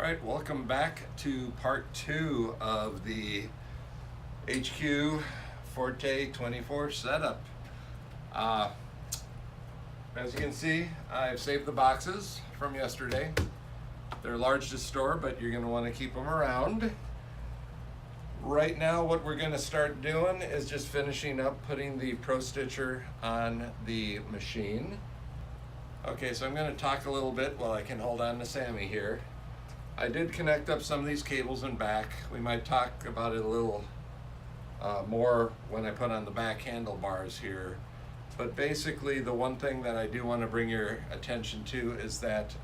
All right, welcome back to part 2 of the HQ Forte 24 setup. As you can see, I've saved the boxes from yesterday. They're large to store, but you're going to want to keep them around. Right now, what we're going to start doing is just finishing up putting the Pro Stitcher on the machine. Okay, so I'm going to talk a little bit while I can hold on to Sammy here. I did connect up some of these cables in back. We might talk about it a little more when I put on the back handlebars here. But basically, the one thing that I do want to bring your attention to is that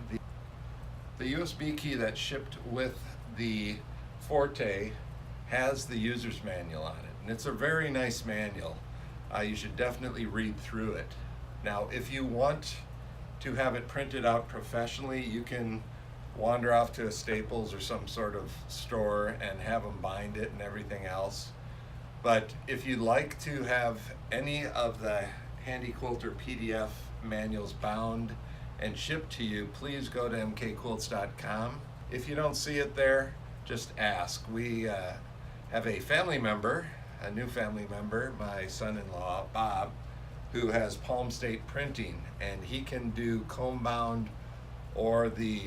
the USB key that shipped with the Forte has the user's manual on it. And it's a very nice manual. You should definitely read through it. Now, if you want to have it printed out professionally, you can wander off to a Staples or some sort of store and have them bind it and everything else. But if you'd like to have any of the Handy Quilter PDF manuals bound and shipped to you, please go to mkquilts.com. If you don't see it there, just ask. We have a family member, a new family member, my son-in-law, Bob, who has Palm State Printing, and he can do comb bound or the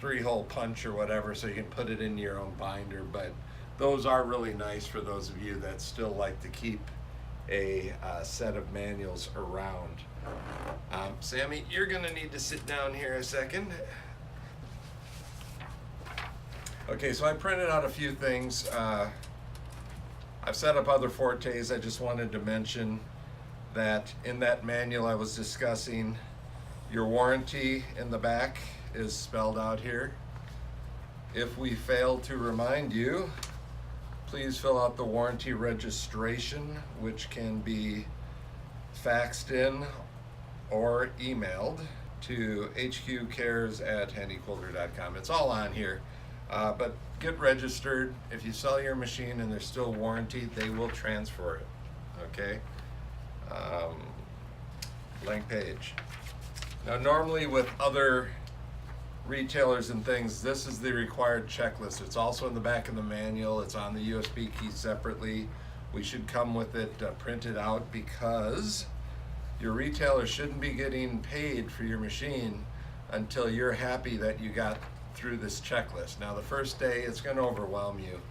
3-hole punch or whatever, so you can put it in your own binder. But those are really nice for those of you that still like to keep a set of manuals around. Sammy, you're gonna need to sit down here a second. Okay, so I printed out a few things. I've set up other Fortes. I just wanted to mention that in that manual I was discussing, your warranty in the back is spelled out here. If we fail to remind you, please fill out the warranty registration, which can be faxed in or emailed to hqcares@handyquilter.com. It's all on here, but get registered. If you sell your machine and there's still warranty, they will transfer it, okay? Blank page. Now, normally with other retailers and things, this is the required checklist. It's also in the back of the manual. It's on the USB key separately. We should come with it printed out, because your retailer shouldn't be getting paid for your machine until you're happy that you got through this checklist. Now, the first day it's going to overwhelm you,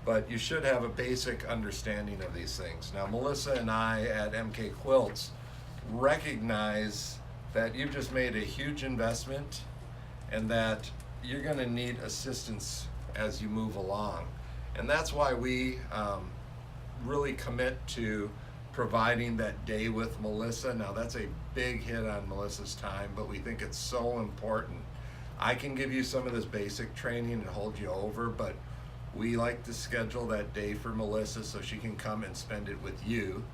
but you should have a basic understanding of these things. Now, Melissa and I at MK Quilts recognize that you've just made a huge investment and that you're going to need assistance as you move along. And that's why we really commit to providing that day with Melissa. Now, that's a big hit on Melissa's time, but we think it's so important. I can give you some of this basic training and hold you over, but we like to schedule that day for Melissa so she can come and spend it with you.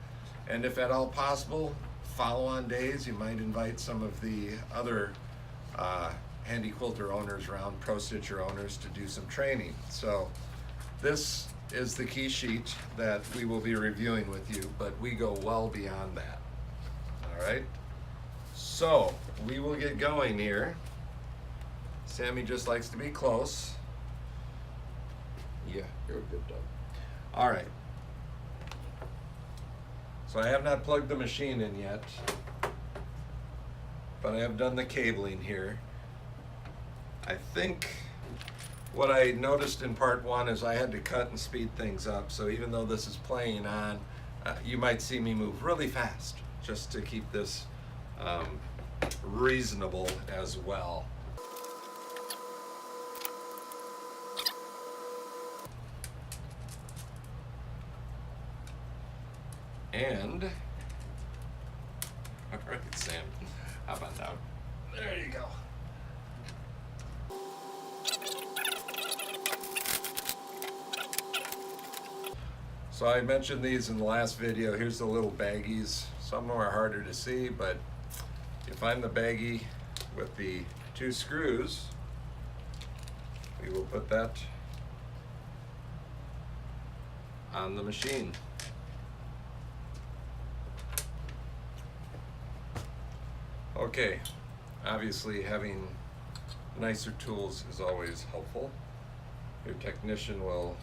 And if at all possible, follow-on days, you might invite some of the other Handy Quilter owners around, Pro Stitcher owners, to do some training. So this is the key sheet that we will be reviewing with you, but we go well beyond that. All right, so we will get going here. Sammy just likes to be close. Yeah, you're a good dog. All right. So I have not plugged the machine in yet, but I have done the cabling here. I think what I noticed in part 1 is I had to cut and speed things up. So even though this is playing on, you might see me move really fast just to keep this reasonable as well. And, all right, Sam, how about that? There you go. So I mentioned these in the last video. Here's the little baggies. Some of them are harder to see, but you find the baggie with the 2 screws. We will put that on the machine. Okay, obviously having nicer tools is always helpful. Your technician will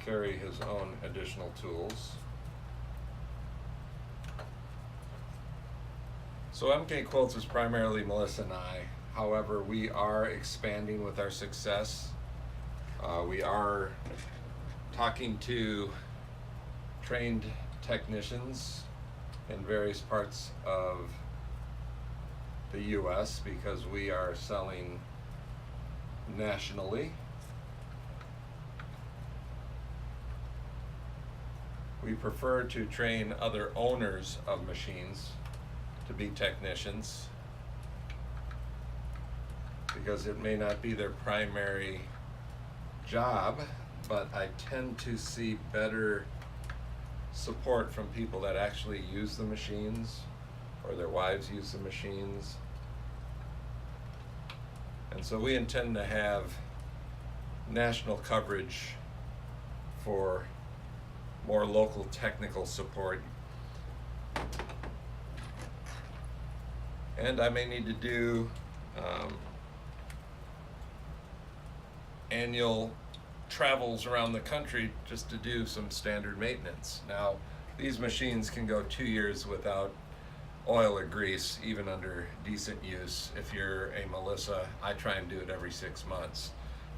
carry his own additional tools. So MK Quilts is primarily Melissa and I. However, we are expanding with our success. We are talking to trained technicians in various parts of the US because we are selling nationally. We prefer to train other owners of machines to be technicians because it may not be their primary job, but I tend to see better support from people that actually use the machines or their wives use the machines. And so we intend to have national coverage for more local technical support. And I may need to do annual travels around the country just to do some standard maintenance. Now, these machines can go 2 years without oil or grease, even under decent use. If you're a Melissa, I try and do it every 6 months.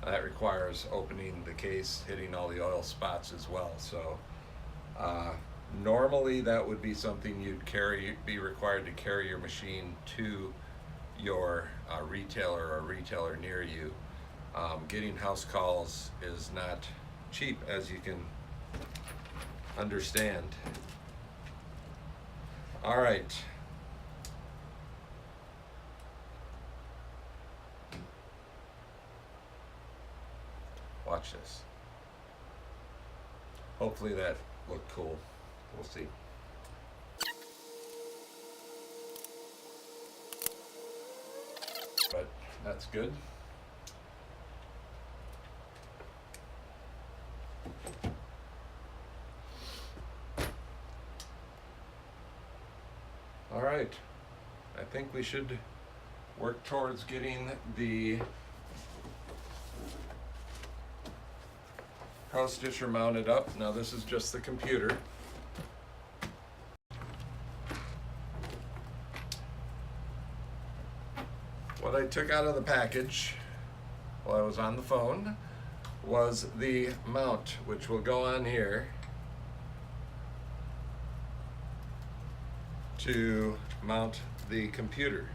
That requires opening the case, hitting all the oil spots as well. So normally that would be something you'd be required to carry your machine to your retailer or a retailer near you. Getting house calls is not cheap, as you can understand. All right. Watch this. Hopefully that looked cool. We'll see. But that's good. All right. I think we should work towards getting the Pro Stitcher mounted up. Now this is just the computer. What I took out of the package while I was on the phone was the mount, which will go on here to mount the computer.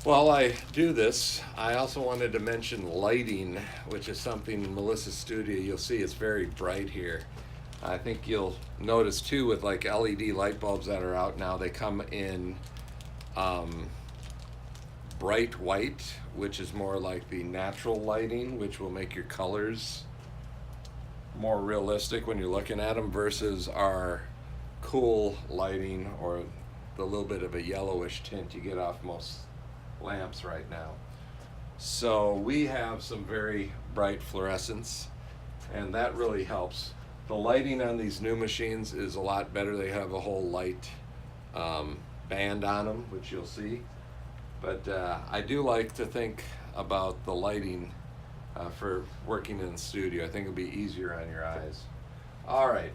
While I do this, I also wanted to mention lighting, which is something in Melissa's studio. You'll see it's very bright here. I think you'll notice too with like LED light bulbs that are out now, they come in bright white, which is more like the natural lighting, which will make your colors more realistic when you're looking at them, versus our cool lighting or the little bit of a yellowish tint you get off most lamps right now. So we have some very bright fluorescence, and that really helps. The lighting on these new machines is a lot better. They have a whole light band on them, which you'll see. But I do like to think about the lighting for working in the studio. I think it'll be easier on your eyes. All right.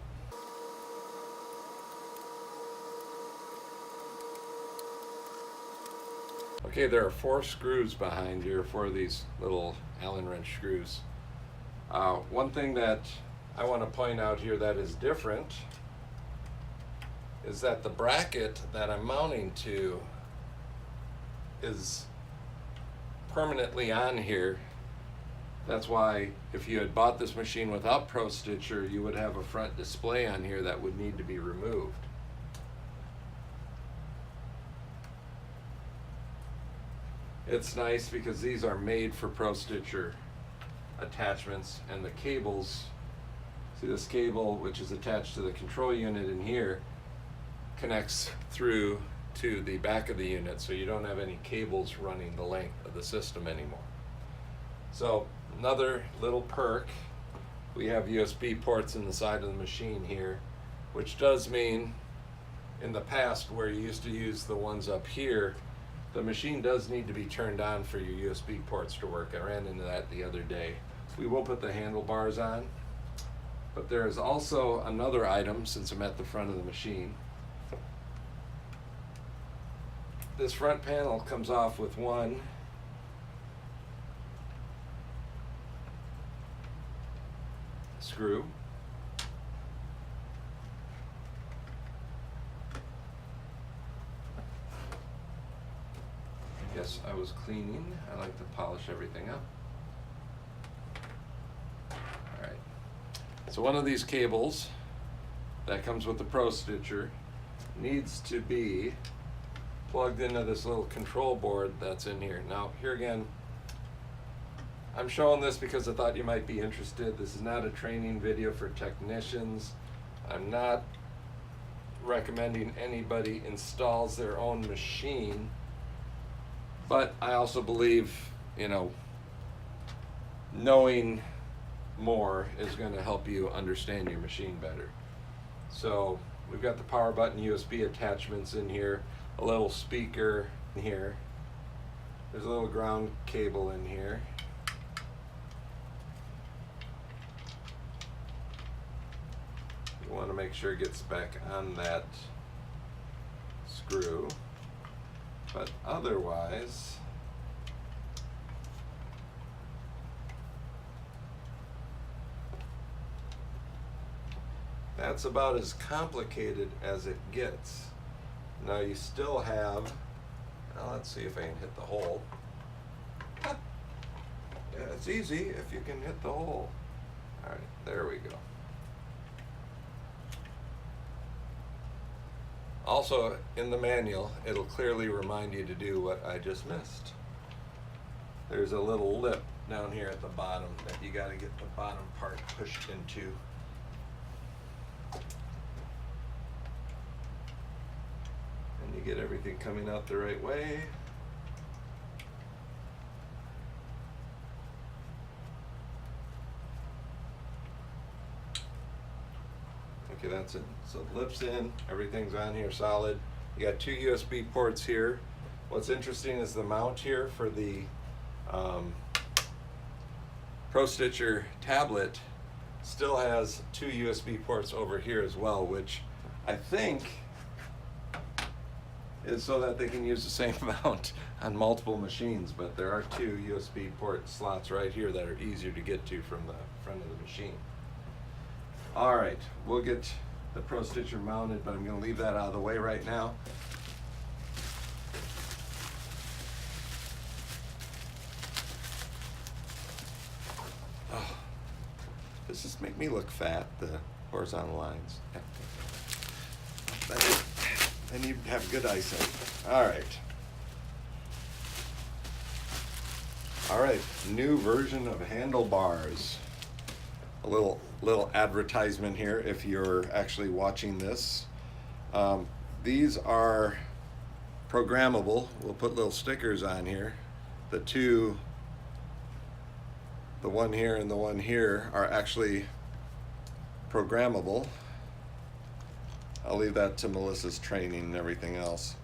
Okay, there are 4 screws behind here, 4 of these little Allen wrench screws. One thing that I want to point out here that is different is that the bracket that I'm mounting to is permanently on here. That's why if you had bought this machine without Pro Stitcher, you would have a front display on here that would need to be removed. It's nice because these are made for Pro Stitcher attachments, and the cables, see this cable which is attached to the control unit in here connects through to the back of the unit, so you don't have any cables running the length of the system anymore. So another little perk, we have USB ports in the side of the machine here, which does mean in the past where you used to use the ones up here, the machine does need to be turned on for your USB ports to work. I ran into that the other day. We will put the handlebars on, but there is also another item since I'm at the front of the machine. This front panel comes off with one screw. Yes, I was cleaning. I like to polish everything up. Alright. So one of these cables that comes with the Pro Stitcher needs to be plugged into this little control board that's in here. Now, here again, I'm showing this because I thought you might be interested. This is not a training video for technicians. I'm not recommending anybody installs their own machine, but I also believe, you know, knowing more is going to help you understand your machine better. So we've got the power button USB attachments in here, a little speaker in here. There's a little ground cable in here. You want to make sure it gets back on that screw, but otherwise that's about as complicated as it gets. Now you still have, now let's see if I can hit the hole. Yeah, it's easy if you can hit the hole. All right, there we go. Also, in the manual, it'll clearly remind you to do what I just missed. There's a little lip down here at the bottom that you got to get the bottom part pushed into. And you get everything coming out the right way. Okay, that's it. So the lip's in, everything's on here solid. You got two USB ports here. What's interesting is the mount here for the Pro Stitcher tablet still has two USB ports over here as well, which I think is so that they can use the same mount on multiple machines, but there are two USB port slots right here that are easier to get to from the front of the machine. All right, we'll get the Pro Stitcher mounted, but I'm going to leave that out of the way right now. Oh, does this make me look fat, the horizontal lines? I need to have good eyesight. All right. All right, new version of Handlebars. A little advertisement here if you're actually watching this. These are programmable. We'll put little stickers on here. The one here and the one here are actually programmable. I'll leave that to Melissa's training and everything else.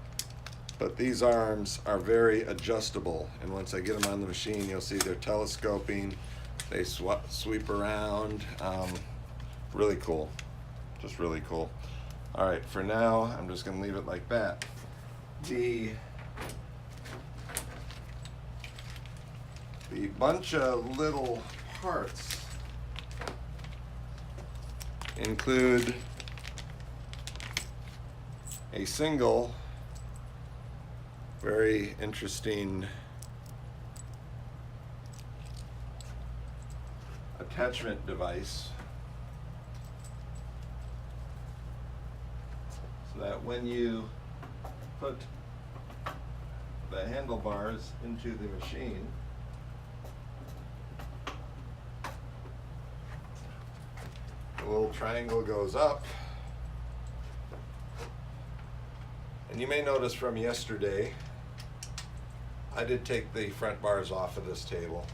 But these arms are very adjustable, and once I get them on the machine, you'll see they're telescoping. They sweep around. Really cool, just really cool. All right, for now, I'm just gonna leave it like that. The bunch of little parts include a single, very interesting attachment device, so that when you put the handlebars into the machine, the little triangle goes up. And you may notice from yesterday, I did take the front bars off of this table.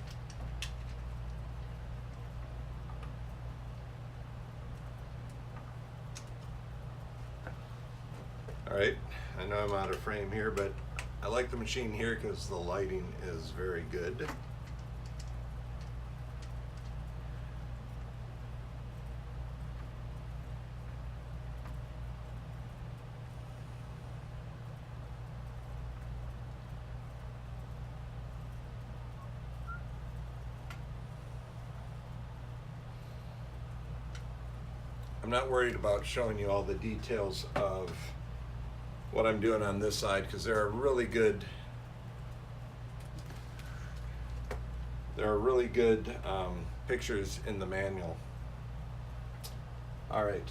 All right, I know I'm out of frame here, but I like the machine here because the lighting is very good. I'm not worried about showing you all the details of what I'm doing on this side because there are really good pictures in the manual. All right,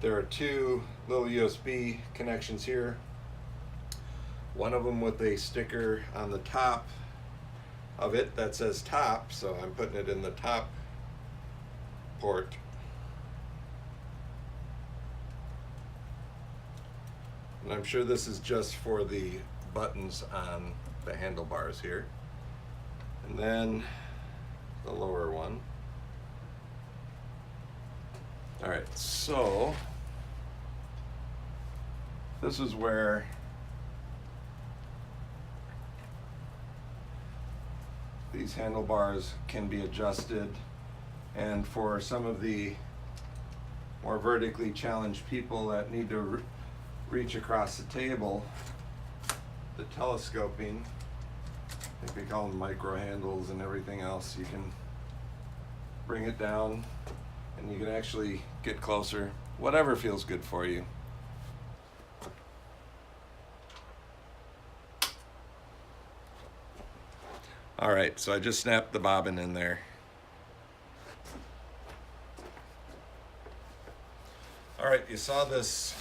there are two little USB connections here. One of them with a sticker on the top of it that says top, so I'm putting it in the top port. And I'm sure this is just for the buttons on the handlebars here. And then the lower one. All right, so this is where these handlebars can be adjusted. And for some of the more vertically challenged people that need to reach across the table, the telescoping, I think we call them micro handles and everything else, you can bring it down and you can actually get closer, whatever feels good for you. All right, so I just snapped the bobbin in there. All right, you saw this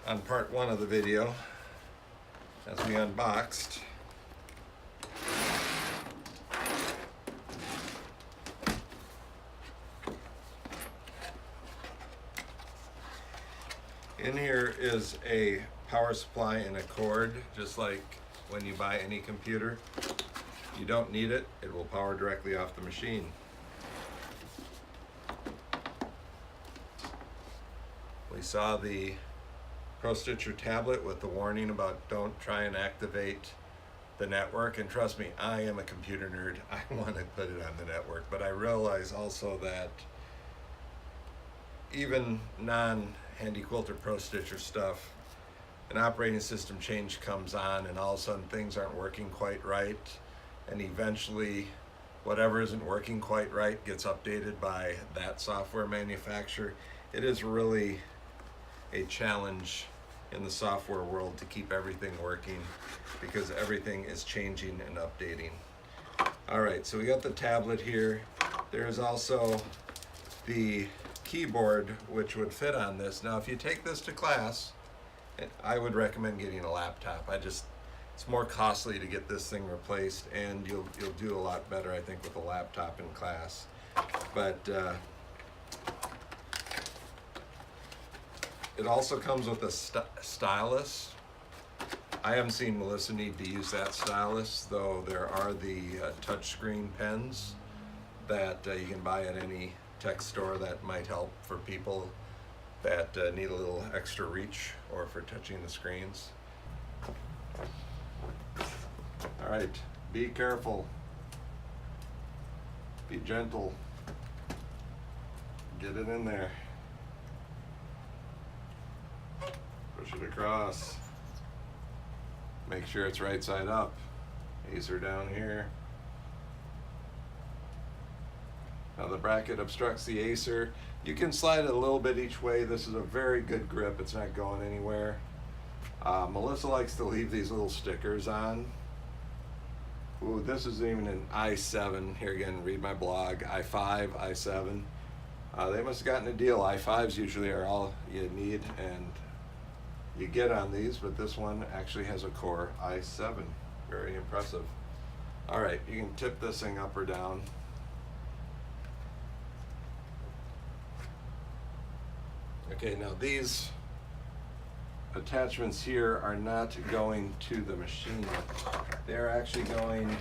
on part one of the video as we unboxed. In here is a power supply and a cord, just like when you buy any computer. You don't need it, it will power directly off the machine. We saw the Pro Stitcher tablet with the warning about don't try and activate the network, and trust me, I am a computer nerd. I want to put it on the network, but I realize also that even non-Handy Quilter Pro Stitcher stuff, an operating system change comes on and all of a sudden things aren't working quite right, and eventually whatever isn't working quite right gets updated by that software manufacturer. It is really a challenge in the software world to keep everything working because everything is changing and updating. All right, so we got the tablet here. There's also the keyboard which would fit on this. Now, if you take this to class, I would recommend getting a laptop. It's more costly to get this thing replaced, and you'll do a lot better, I think, with a laptop in class. But it also comes with a stylus. I haven't seen Melissa need to use that stylus, though there are the touchscreen pens that you can buy at any tech store that might help for people that need a little extra reach or for touching the screens. All right, be careful. Be gentle. Get it in there. Push it across. Make sure it's right side up. Acer down here. Now the bracket obstructs the Acer. You can slide it a little bit each way. This is a very good grip. It's not going anywhere. Melissa likes to leave these little stickers on. Ooh, this is even an i7. Here again, read my blog. i5, i7. They must have gotten a deal. i5s usually are all you need and you get on these, but this one actually has a Core i7. Very impressive. All right, you can tip this thing up or down. Okay, now these attachments here are not going to the machine. They're actually going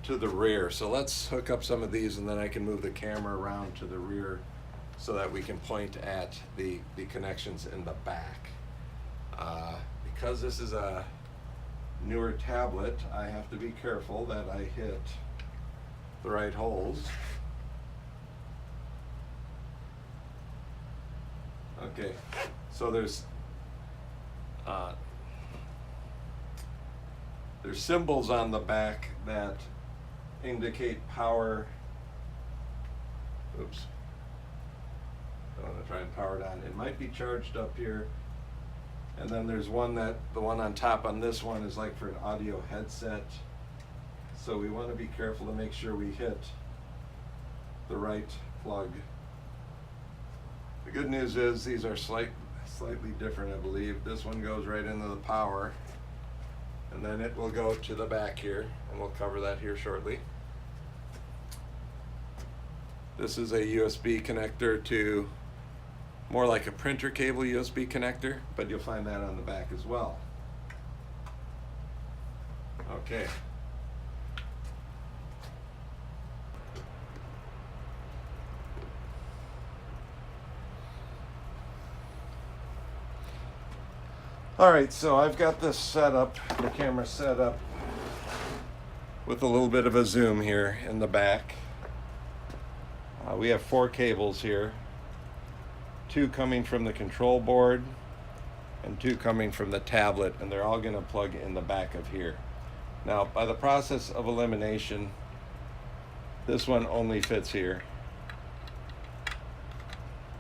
to the rear. So let's hook up some of these and then I can move the camera around to the rear so that we can point at the connections in the back. Because this is a newer tablet, I have to be careful that I hit the right holes. Okay, so there's symbols on the back that indicate power. Oops. I want to try and power it on. It might be charged up here. And then there's one the one on top on this one is like for an audio headset. So we want to be careful to make sure we hit the right plug. The good news is these are slightly different, I believe. This one goes right into the power, and then it will go to the back here, and we'll cover that here shortly. This is a USB connector to more like a printer cable USB connector, but you'll find that on the back as well. Okay. All right, so I've got this set up, the camera set up with a little bit of a zoom here in the back. We have 4 cables here, 2 coming from the control board and 2 coming from the tablet, and they're all going to plug in the back of here. Now, by the process of elimination, this one only fits here.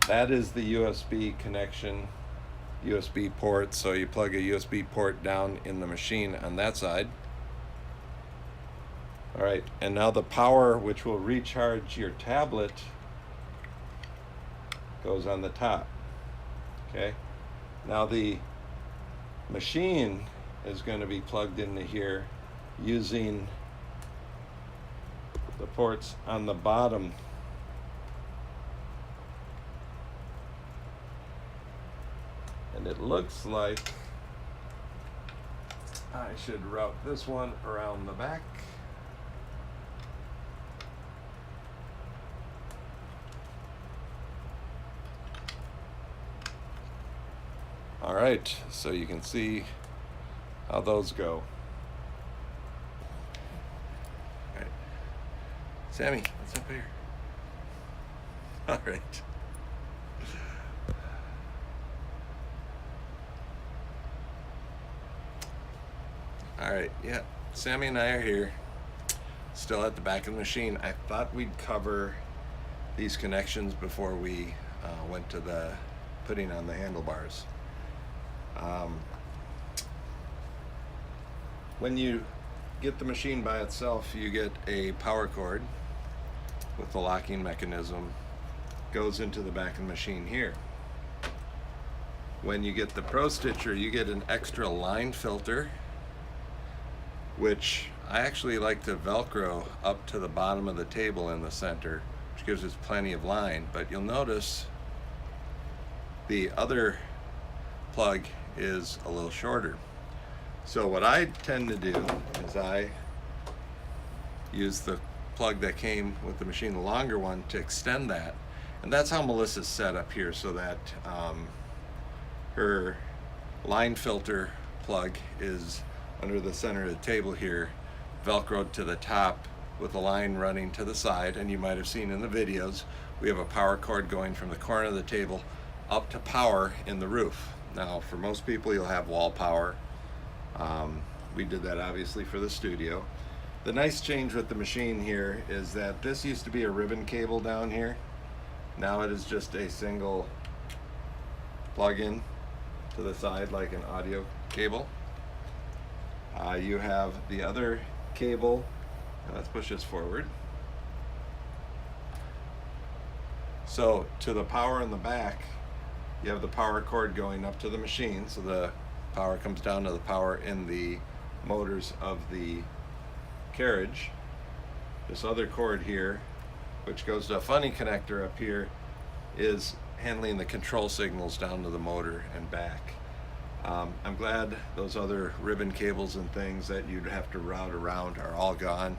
That is the USB connection, USB port, so you plug a USB port down in the machine on that side. All right, and now the power which will recharge your tablet goes on the top. Okay, now the machine is going to be plugged into here using the ports on the bottom. And it looks like I should route this one around the back. All right, so you can see how those go. All right, Sammy, what's up here? All right. All right, yeah, Sammy and I are here, still at the back of the machine. I thought we'd cover these connections before we went to the putting on the handlebars. When you get the machine by itself, you get a power cord with the locking mechanism, goes into the back of the machine here. When you get the Pro Stitcher, you get an extra line filter, which I actually like to Velcro up to the bottom of the table in the center, which gives us plenty of line. But you'll notice the other plug is a little shorter. So what I tend to do is I use the plug that came with the machine, the longer one, to extend that. And that's how Melissa's set up here, so that her line filter plug is under the center of the table here, Velcroed to the top with a line running to the side. And you might have seen in the videos, we have a power cord going from the corner of the table up to power in the roof. Now, for most people, you'll have wall power. We did that obviously for the studio. The nice change with the machine here is that this used to be a ribbon cable down here. Now it is just a single plug-in to the side like an audio cable. You have the other cable. Let's push this forward. So to the power in the back, you have the power cord going up to the machine, so the power comes down to the power in the motors of the carriage. This other cord here, which goes to a funny connector up here, is handling the control signals down to the motor and back. I'm glad those other ribbon cables and things that you'd have to route around are all gone.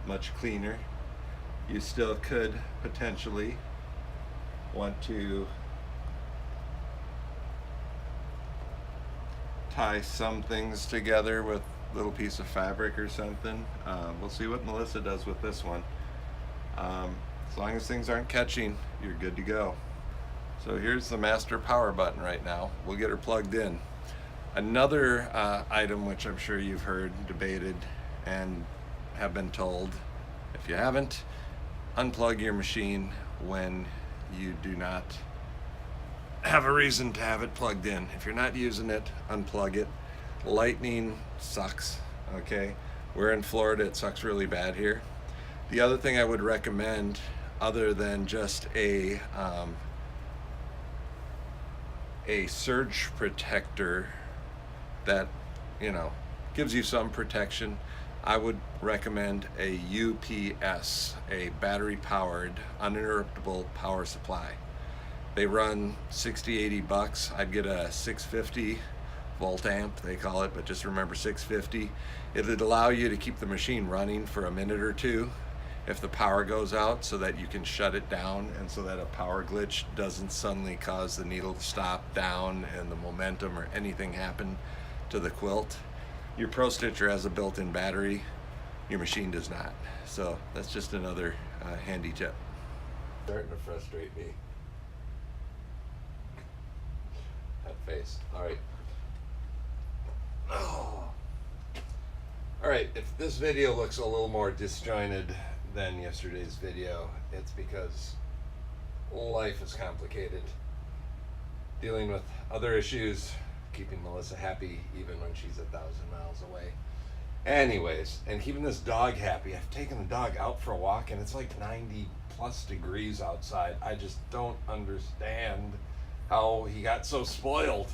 Much cleaner. You still could potentially want to tie some things together with a little piece of fabric or something. We'll see what Melissa does with this one. As long as things aren't catching, you're good to go. So here's the master power button right now. We'll get her plugged in. Another item which I'm sure you've heard debated and have been told, if you haven't, unplug your machine when you do not have a reason to have it plugged in. If you're not using it, unplug it. Lightning sucks, okay? We're in Florida, it sucks really bad here. The other thing I would recommend, other than just a surge protector that, you know, gives you some protection, I would recommend a UPS, a battery powered uninterruptible power supply. They run 60, 80 bucks. I'd get a 650 volt amp, they call it, but just remember 650. It'd allow you to keep the machine running for a minute or two if the power goes out, so that you can shut it down and so that a power glitch doesn't suddenly cause the needle to stop down and the momentum or anything happen to the quilt. Your Pro Stitcher has a built-in battery, your machine does not. So that's just another handy tip. Starting to frustrate me. That face. All right. Oh. All right, if this video looks a little more disjointed than yesterday's video, it's because life is complicated. Dealing with other issues, keeping Melissa happy even when she's 1,000 miles away. Anyways, and keeping this dog happy. I've taken the dog out for a walk and it's like 90 plus degrees outside. I just don't understand how he got so spoiled.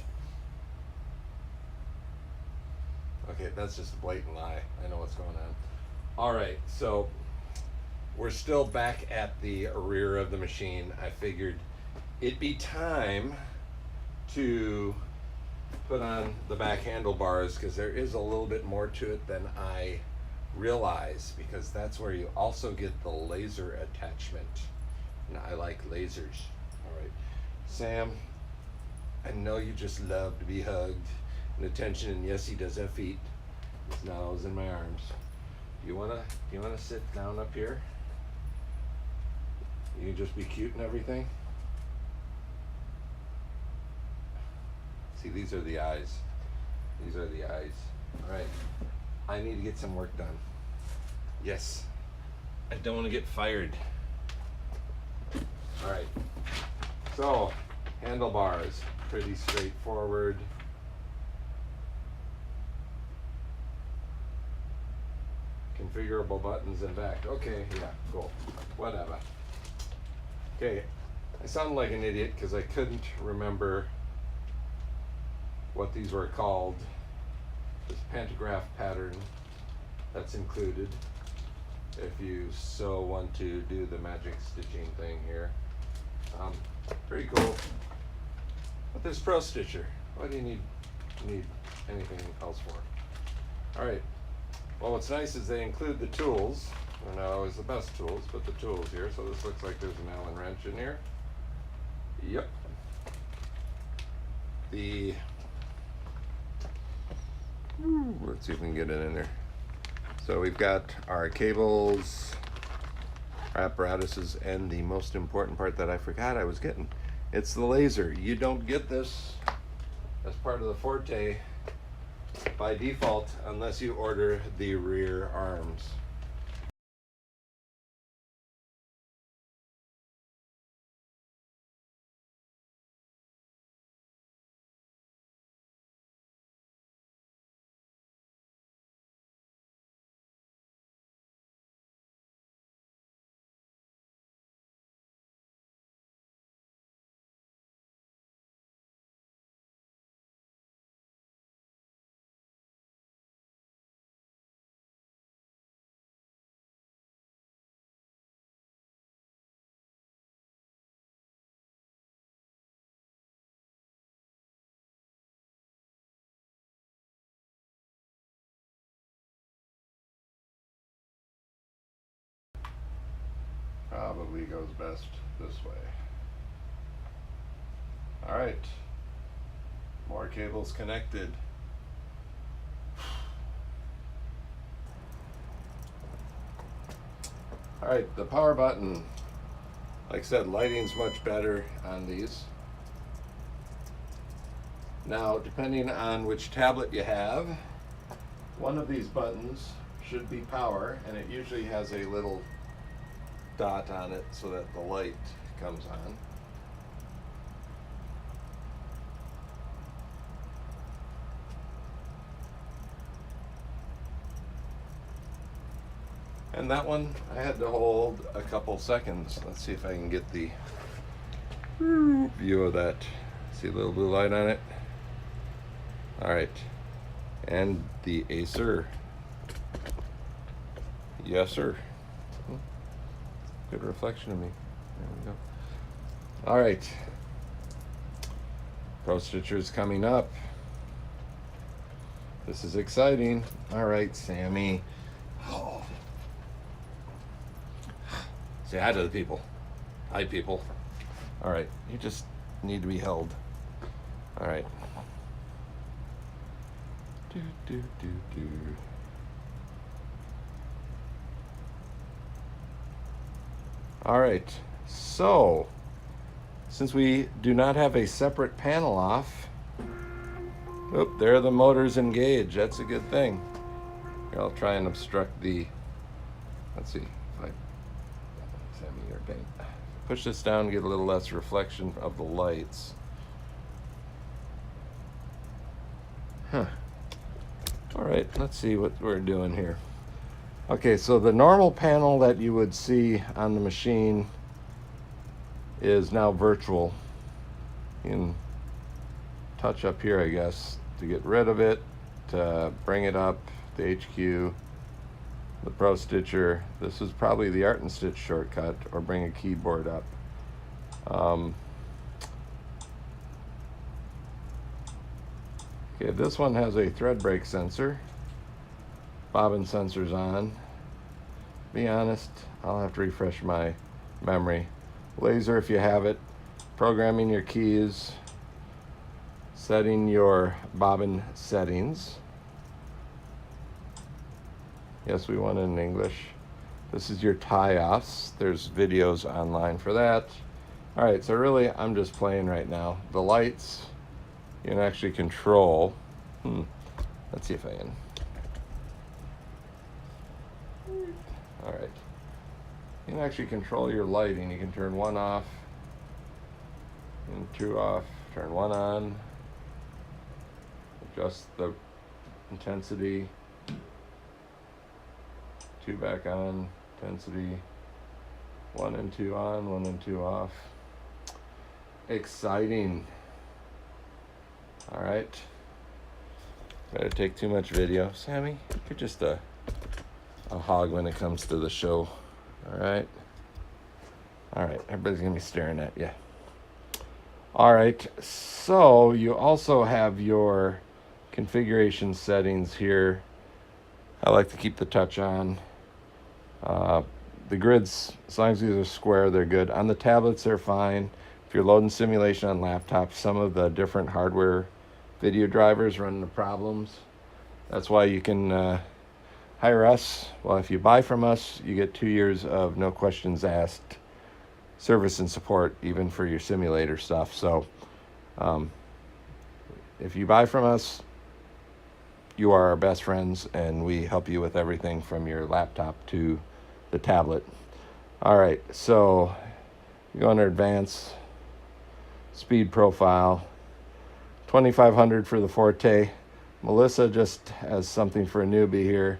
Okay, that's just a blatant lie. I know what's going on. All right, so we're still back at the rear of the machine. I figured it'd be time to put on the back handlebars, because there is a little bit more to it than I realize, because that's where you also get the laser attachment. And I like lasers. All right, Sam, I know you just love to be hugged and attention, and yes, he does have feet. He's not always in my arms. You wanna sit down up here? You can just be cute and everything. See, these are the eyes. These are the eyes. All right, I need to get some work done. Yes, I don't want to get fired. All right, so handlebars, pretty straightforward. Configurable buttons and back. Okay, yeah, cool. Whatever. Okay, I sound like an idiot because I couldn't remember what these were called. This pantograph pattern that's included if you so want to do the magic stitching thing here. Pretty cool. But this Pro Stitcher, what do you need anything else for? All right. Well, what's nice is they include the tools. They're not always the best tools, but the tools here. So this looks like there's an Allen wrench in here. Yep. Let's see if we can get it in there. So we've got our cables, our apparatuses, and the most important part that I forgot I was getting. It's the laser. You don't get this as part of the Forte by default unless you order the rear arms. Probably goes best this way. All right, more cables connected. All right, the power button. Like I said, lighting's much better on these. Now, depending on which tablet you have, one of these buttons should be power, and it usually has a little dot on it so that the light comes on. And that one I had to hold a couple seconds. Let's see if I can get the view of that. See a little blue light on it? All right. And the Acer. Yes, sir. Good reflection of me. There we go. All right. Pro Stitcher's coming up. This is exciting. All right, Sammy. Oh. Say hi to the people. Hi, people. All right, you just need to be held. All right. Do, do, do, do. All right, so since we do not have a separate panel off, oop, there are the motors engaged. That's a good thing. Here, I'll try and obstruct the, let's see, if I, Sammy, your paint. Push this down, get a little less reflection of the lights. Huh. All right, let's see what we're doing here. Okay, so the normal panel that you would see on the machine is now virtual. You can touch up here, I guess, to get rid of it, to bring it up, the HQ, the Pro Stitcher. This is probably the Art and Stitch shortcut, or bring a keyboard up. Okay, this one has a thread break sensor. Bobbin sensor's on. Be honest, I'll have to refresh my memory. Laser if you have it. Programming your keys. Setting your bobbin settings. Yes, we want it in English. This is your tie-offs. There's videos online for that. All right, so really I'm just playing right now. The lights you can actually control. Let's see if I can. All right. You can actually control your lighting. You can turn one off and two off, turn one on, adjust the intensity, two back on, intensity, one and two on, one and two off. Exciting. All right. Better take too much video. Sammy, you're just a hog when it comes to the show. All right. All right. Everybody's going to be staring at you. All right. So you also have your configuration settings here. I like to keep the touch on. The grids, as long as these are square, they're good. On the tablets, they're fine. If you're loading simulation on laptops, some of the different hardware video drivers run into problems. That's why you can hire us. Well, if you buy from us, you get 2 years of no questions asked service and support, even for your simulator stuff. So if you buy from us, you are our best friends, and we help you with everything from your laptop to the tablet. All right, so you go under advanced, speed profile, 2500 for the Forte. Melissa just has something for a newbie here.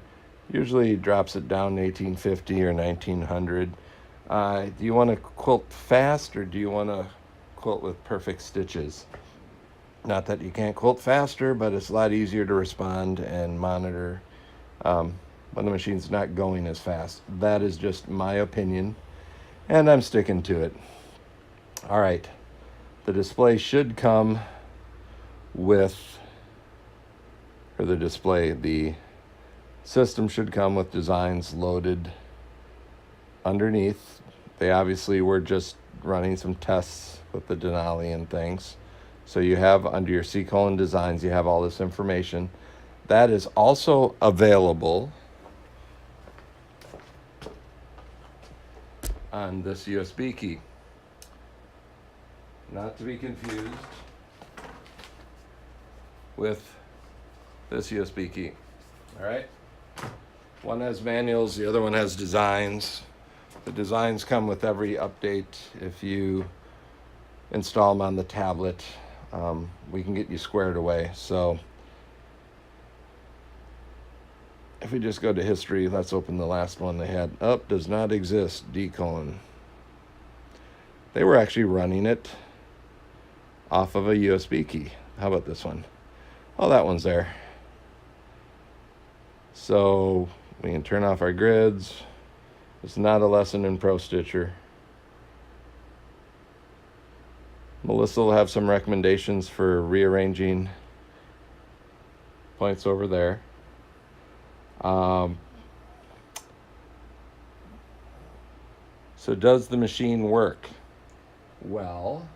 Usually drops it down to 1850 or 1900. Do you want to quilt fast, or do you want to quilt with perfect stitches? Not that you can't quilt faster, but it's a lot easier to respond and monitor when the machine's not going as fast. That is just my opinion, and I'm sticking to it. All right, the display should come with, or the system should come with designs loaded underneath. They obviously were just running some tests with the Denali and things. So you have under your C: designs, you have all this information. That is also available on this USB key. Not to be confused with this USB key. All right? One has manuals, the other one has designs. The designs come with every update. If you install them on the tablet, we can get you squared away. So if we just go to history, let's open the last one they had. Does not exist, D:. They were actually running it off of a USB key. How about this one? Oh, that one's there. So we can turn off our grids. It's not a lesson in Pro Stitcher. Melissa will have some recommendations for rearranging points over there. So does the machine work? Well,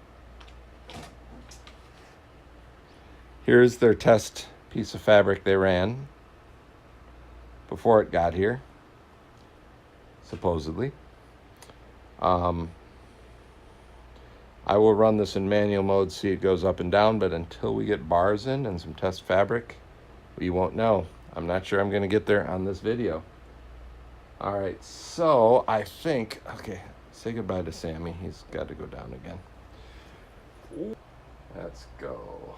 here's their test piece of fabric they ran before it got here, supposedly. I will run this in manual mode, see it goes up and down, but until we get bars in and some test fabric, we won't know. I'm not sure I'm going to get there on this video. All right, so I think, okay, say goodbye to Sammy. He's got to go down again. Let's go.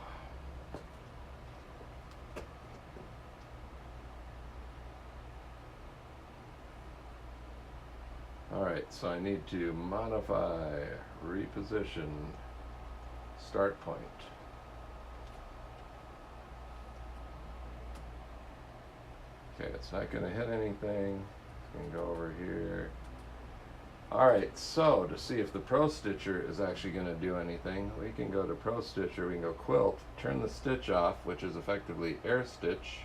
All right, so I need to modify, reposition, start point. Okay, it's not going to hit anything. We can go over here. All right, so to see if the Pro Stitcher is actually going to do anything, we can go to Pro Stitcher, we can go quilt, turn the stitch off, which is effectively air stitch.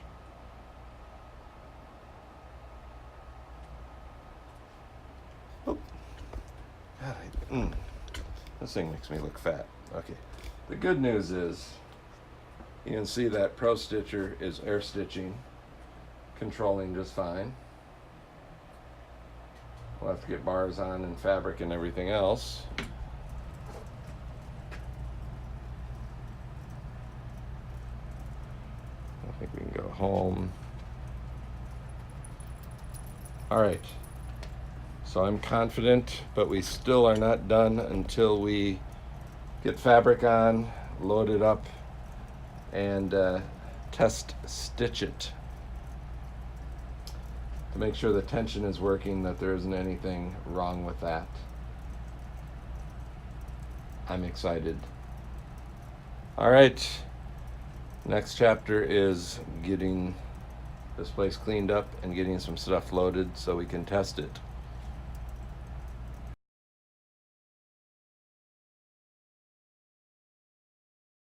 Oh. God, this thing makes me look fat. Okay, the good news is you can see that Pro Stitcher is air stitching, controlling just fine. We'll have to get bars on and fabric and everything else. I think we can go home. All right, so I'm confident, but we still are not done until we get fabric on, load it up, and test stitch it to make sure the tension is working, that there isn't anything wrong with that. I'm excited. All right, next chapter is getting this place cleaned up and getting some stuff loaded so we can test it.